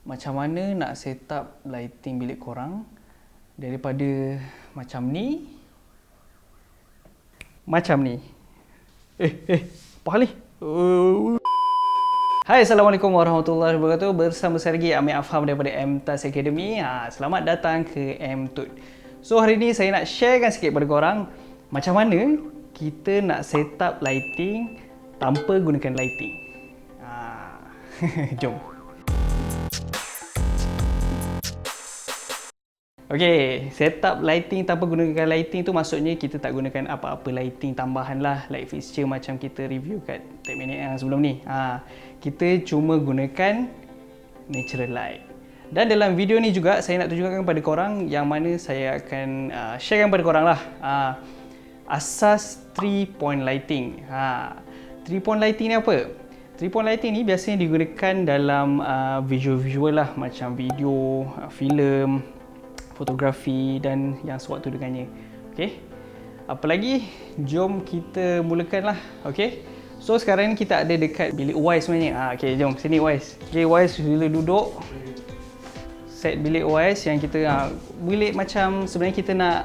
Macam mana nak set up lighting bilik korang daripada macam ni, macam ni. Apa hal ni? Hai, Assalamualaikum warahmatullahi wabarakatuh. Bersama saya lagi Amir Afham daripada MTAS Academy. Selamat datang ke MTUT. So hari ni saya nak sharekan sikit pada korang macam mana kita nak set up lighting tanpa gunakan lighting. Jom. Okay, set up lighting tanpa gunakan lighting tu maksudnya kita tak gunakan apa-apa lighting tambahan lah, light fixture macam kita review kat Tech Minute yang sebelum ni. Kita cuma gunakan natural light. Dan dalam video ni juga saya nak tunjukkan kepada korang yang mana saya akan sharekan kepada korang lah asas 3-point lighting. 3-point lighting ni apa? 3-point lighting ni biasanya digunakan dalam visual-visual lah, macam video, filem, fotografi dan yang sewaktu dengannya. Okey. Apa lagi? Jom kita mulakanlah. Okey. So sekarang ni kita ada dekat bilik Wise sebenarnya. Okey, jom sini Wise. Okey, Wise sila duduk. Set bilik Wise yang kita bilik macam sebenarnya kita nak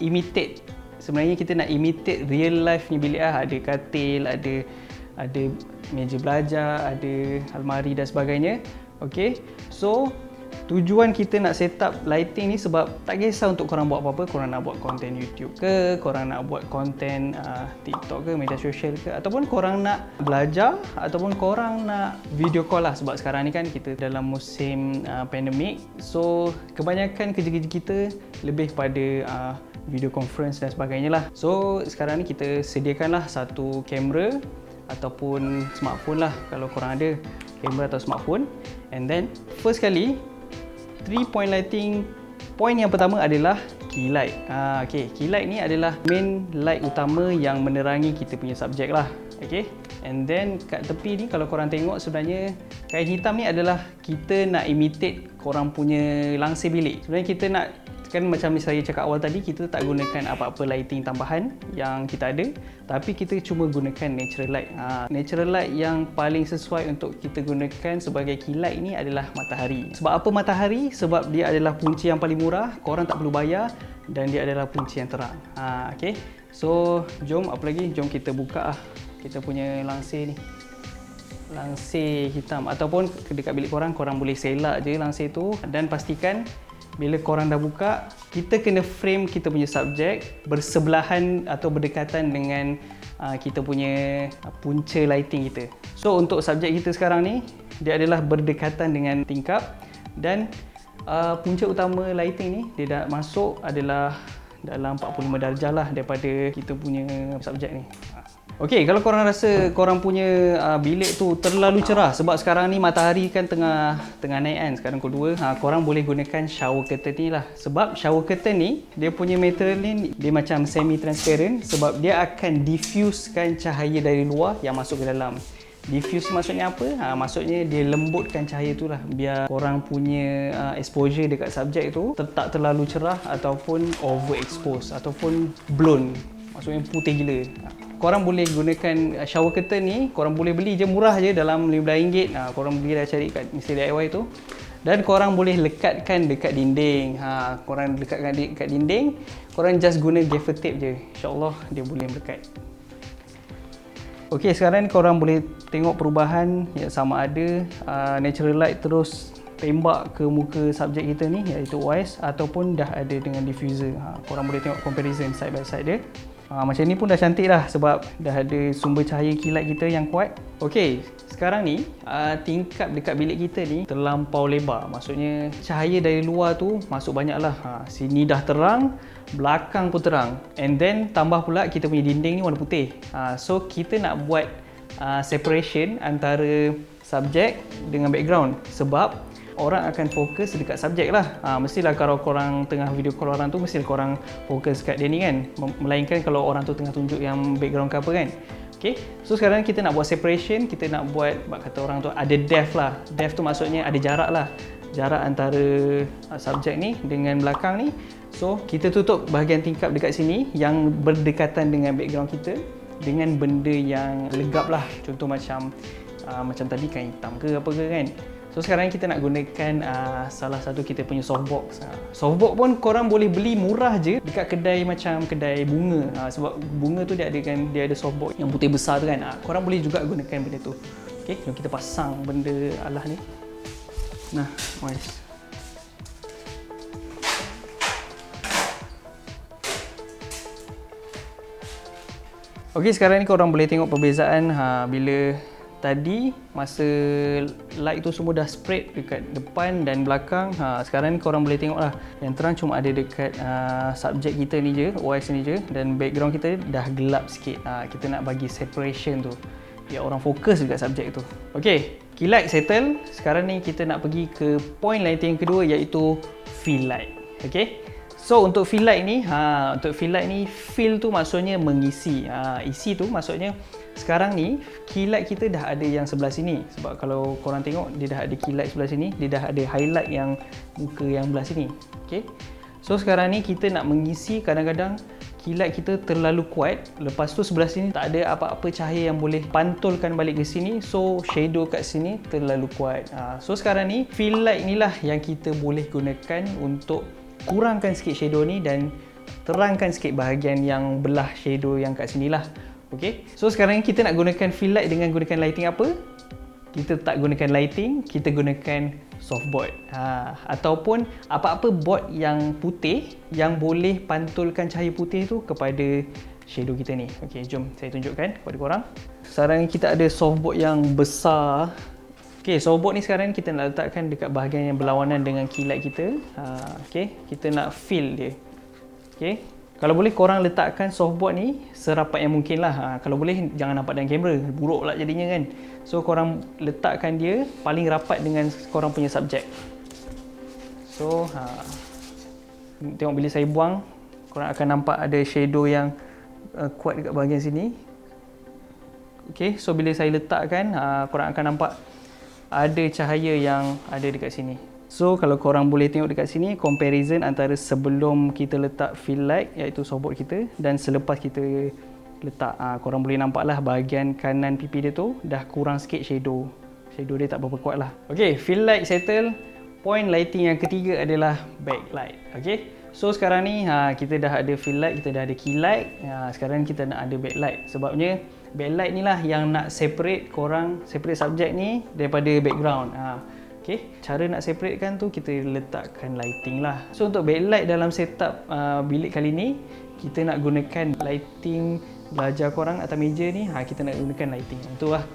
imitate. Sebenarnya kita nak imitate real life ni bilik ada katil, ada meja belajar, ada almari dan sebagainya. Okey. So tujuan kita nak set up lighting ni sebab tak kisah untuk korang buat apa-apa, korang nak buat konten YouTube ke, korang nak buat konten TikTok ke, media sosial ke, ataupun korang nak belajar, ataupun korang nak video call lah. Sebab sekarang ni kan kita dalam musim pandemik, so kebanyakan kerja-kerja kita lebih pada video conference dan sebagainya lah. So sekarang ni kita sediakanlah satu kamera ataupun smartphone lah, kalau korang ada kamera atau smartphone. And then first kali 3-point lighting, point yang pertama adalah key light. Okay, key light ni adalah main light utama yang menerangi kita punya subjek lah. Okay, and then kat tepi ni kalau korang tengok sebenarnya kain hitam ni adalah kita nak imitate korang punya langsir bilik. Sebenarnya kita nak, kan macam saya cakap awal tadi, kita tak gunakan apa-apa lighting tambahan yang kita ada, tapi kita cuma gunakan natural light. Natural light yang paling sesuai untuk kita gunakan sebagai key light ni adalah matahari. Sebab apa matahari? Sebab dia adalah punca yang paling murah, korang tak perlu bayar, dan dia adalah punca yang terang. Okay. So jom, apa lagi, jom kita buka kita punya langsir ni. Langsir hitam, ataupun dekat bilik korang, korang boleh selak je langsir tu. Dan pastikan bila korang dah buka, kita kena frame kita punya subjek bersebelahan atau berdekatan dengan kita punya punca lighting kita. So untuk subjek kita sekarang ni, dia adalah berdekatan dengan tingkap, dan punca utama lighting ni dia dah masuk adalah dalam 45 darjah lah daripada kita punya subjek ni. Okey, kalau korang rasa korang punya bilik tu terlalu cerah, sebab sekarang ni matahari kan tengah naik kan, sekarang pukul 2, korang boleh gunakan shower curtain ni lah. Sebab shower curtain ni, dia punya material ni dia macam semi transparent, sebab dia akan diffusekan cahaya dari luar yang masuk ke dalam. Diffuse maksudnya apa? Maksudnya dia lembutkan cahaya tu lah, biar korang punya exposure dekat subjek tu tak terlalu cerah ataupun overexpose ataupun blown, maksudnya putih gila. Korang boleh gunakan shower curtain ni, korang boleh beli je, murah je, dalam RM15. Korang pergi dah cari kat Mr. DIY tu. Dan korang boleh lekatkan dekat dinding. Korang lekatkan dekat dinding, korang just guna gaffer tape je, InsyaAllah dia boleh melekat. Okey, sekarang ni korang boleh tengok perubahan yang sama ada natural light terus tembak ke muka subjek kita ni, iaitu Wise, ataupun dah ada dengan diffuser. Korang boleh tengok comparison side by side dia. Macam ni pun dah cantik dah, sebab dah ada sumber cahaya kilat kita yang kuat. Okey, sekarang ni tingkap dekat bilik kita ni terlampau lebar. Maksudnya cahaya dari luar tu masuk banyak lah. Sini dah terang, belakang pun terang. And then tambah pula kita punya dinding ni warna putih. So kita nak buat separation antara subjek dengan background, sebab orang akan fokus dekat subjek lah. Mestilah kalau korang tengah video call orang tu, mesti korang fokus kat dia ni kan, melainkan kalau orang tu tengah tunjuk yang background ke apa kan. Okay, so sekarang kita nak buat separation, kita nak buat, kata orang tu ada depth lah. Depth tu maksudnya ada jarak lah, jarak antara subjek ni dengan belakang ni. So kita tutup bahagian tingkap dekat sini yang berdekatan dengan background kita dengan benda yang legap lah. Contoh macam macam tadi kan hitam ke apa ke kan. So sekarang kita nak gunakan salah satu kita punya softbox. Softbox pun korang boleh beli murah je dekat kedai macam kedai bunga. Sebab bunga tu dia ada softbox yang putih besar tu kan. Korang boleh juga gunakan benda tu. Okey, jom kita pasang benda alah ni. Nah, nice. Okey, sekarang ni korang boleh tengok perbezaan bila tadi masa light tu semua dah spread dekat depan dan belakang. Sekarang ni korang boleh tengok lah, yang terang cuma ada dekat subjek kita ni je, OS ni je, dan background kita dah gelap sikit. Kita nak bagi separation tu biar orang fokus dekat subjek tu. Okey, key light settle. Sekarang ni kita nak pergi ke point lighting yang kedua, iaitu fill light. Okey, so untuk fill light ni, fill tu maksudnya mengisi. Isi tu maksudnya sekarang ni key light kita dah ada yang sebelah sini. Sebab kalau korang tengok, dia dah ada key light sebelah sini, dia dah ada highlight yang muka yang belah sini. Okey, so sekarang ni kita nak mengisi. Kadang-kadang key light kita terlalu kuat, lepas tu sebelah sini tak ada apa-apa cahaya yang boleh pantulkan balik ke sini, so shadow kat sini terlalu kuat. So sekarang ni fill light inilah yang kita boleh gunakan untuk kurangkan sikit shadow ni dan terangkan sikit bahagian yang belah shadow yang kat sini lah. Okey, so sekarang ni kita nak gunakan fill light dengan gunakan lighting apa? Kita tak gunakan lighting, kita gunakan softboard. Ataupun apa-apa board yang putih yang boleh pantulkan cahaya putih tu kepada shadow kita ni. Okey, jom saya tunjukkan kepada korang. Sekarang ni kita ada softboard yang besar. Okey, softboard ni sekarang ni kita nak letakkan dekat bahagian yang berlawanan dengan key light kita. Okey, kita nak fill dia. Okey, kalau boleh korang letakkan softboard ni serapat yang mungkin lah. Kalau boleh jangan nampak dalam kamera, buruk lah jadinya kan. So korang letakkan dia paling rapat dengan korang punya subjek. So tengok bila saya buang, korang akan nampak ada shadow yang kuat dekat bahagian sini. Okey, so bila saya letakkan, korang akan nampak ada cahaya yang ada dekat sini. So kalau korang boleh tengok dekat sini, comparison antara sebelum kita letak fill light, iaitu softboard kita, dan selepas kita letak, korang boleh nampak lah bahagian kanan pipi dia tu dah kurang sikit shadow dia tak berapa kuat lah. Ok, fill light settle. Point lighting yang ketiga adalah backlight. Ok, so sekarang ni kita dah ada fill light, kita dah ada key light. Sekarang kita nak ada backlight. Sebabnya backlight ni lah yang nak separate subjek ni daripada background. Okay, cara nak separatekan tu kita letakkan lighting lah. So untuk backlight dalam setup bilik kali ni, kita nak gunakan lighting belajar korang atas meja ni. Kita nak gunakan lighting yang tu lah.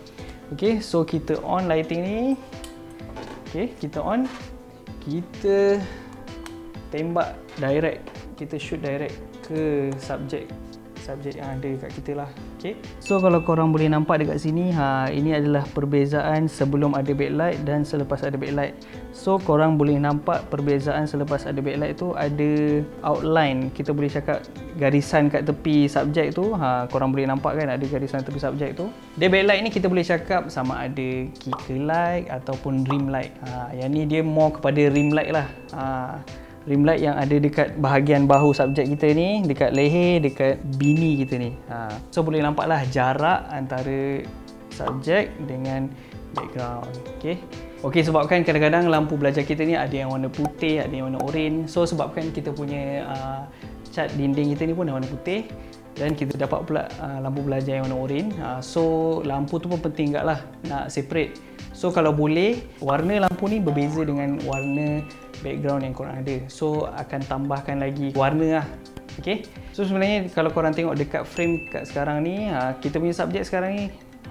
Okay, so kita on lighting ni. Okay, kita on. Kita tembak direct, kita shoot direct ke subjek yang ada kat kita lah. Okay, so kalau korang boleh nampak dekat sini, ini adalah perbezaan sebelum ada backlight dan selepas ada backlight. So korang boleh nampak perbezaan selepas ada backlight tu ada outline, kita boleh cakap garisan kat tepi subjek tu. Korang boleh nampak kan ada garisan tepi subjek tu. Dia backlight ni kita boleh cakap sama ada kicker light ataupun rim light. Yang ni dia more kepada rim light lah. Rim light yang ada dekat bahagian bahu subjek kita ni, dekat leher, dekat bini kita ni. So boleh nampak lah jarak antara subjek dengan background. Okay, sebabkan kadang-kadang lampu belajar kita ni ada yang warna putih, ada yang warna oren. So sebabkan kita punya cat dinding kita ni pun dah warna putih, dan kita dapat pula lampu belajar yang warna oren. So lampu tu pun penting juga lah nak separate. So kalau boleh, warna lampu ni berbeza dengan warna background yang korang ada. So akan tambahkan lagi warna lah. Okay, so sebenarnya kalau korang tengok dekat frame kat sekarang ni, kita punya subjek sekarang ni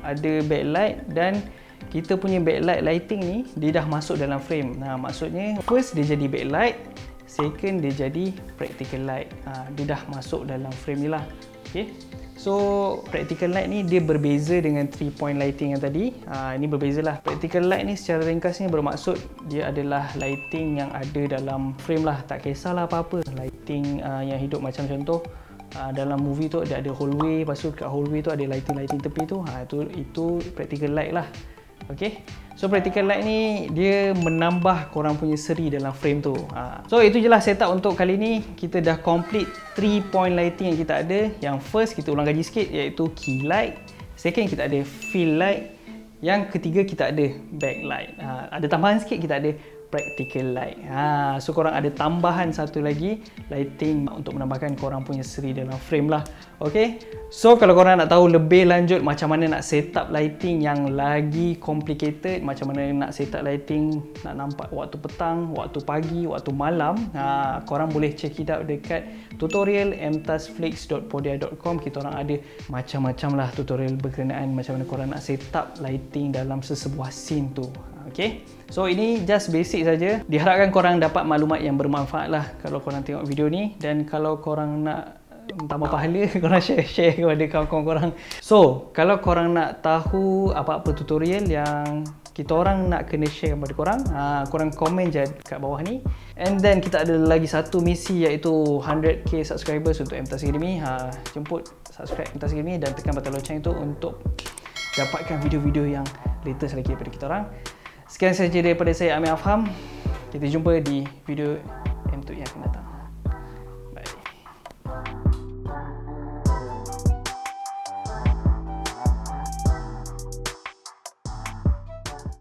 ada backlight, dan kita punya backlight lighting ni dia dah masuk dalam frame. Maksudnya first dia jadi backlight, second dia jadi practical light. Dia dah masuk dalam frame ni lah. Okay, so practical light ni dia berbeza dengan 3 point lighting yang tadi. Ini berbeza lah. Practical light ni secara ringkasnya bermaksud dia adalah lighting yang ada dalam frame lah. Tak kisahlah apa-apa lighting yang hidup, macam contoh dalam movie tu ada hallway, lepas tu kat hallway tu ada lighting tepi tu. Itu practical light lah. Okay, so practical light ni dia menambah korang punya seri dalam frame tu. So itu je lah setup untuk kali ni. Kita dah complete 3 point lighting yang kita ada. Yang first kita ulang kaji sikit, iaitu key light. Second kita ada fill light. Yang ketiga, kita ada backlight. Ada tambahan sikit, kita ada practical light. So korang ada tambahan satu lagi lighting untuk menambahkan korang punya seri dalam frame lah. Okay, so kalau korang nak tahu lebih lanjut macam mana nak set up lighting yang lagi complicated, macam mana nak set up lighting nak nampak waktu petang, waktu pagi, waktu malam, korang boleh check it out dekat tutorial mtasflix.podia.com. Kita orang ada macam-macam lah tutorial berkenaan macam mana korang nak set up lighting dalam sesebuah scene tu. Okay, so ini just basic saja. Diharapkan korang dapat maklumat yang bermanfaat lah kalau korang tengok video ni. Dan kalau korang nak tambah pahala, korang share kepada kawan-kawan korang. So, kalau korang nak tahu apa-apa tutorial yang kita orang nak kena share kepada korang, korang komen je kat bawah ni. And then kita ada lagi satu misi, iaitu 100k subscribers untuk MTAS Academy. Jemput subscribe MTAS Academy dan tekan butang lonceng tu untuk dapatkan video-video yang latest lagi daripada kita orang. Sekian sahaja daripada saya, Amir Afham. Kita jumpa di video M2 yang akan datang.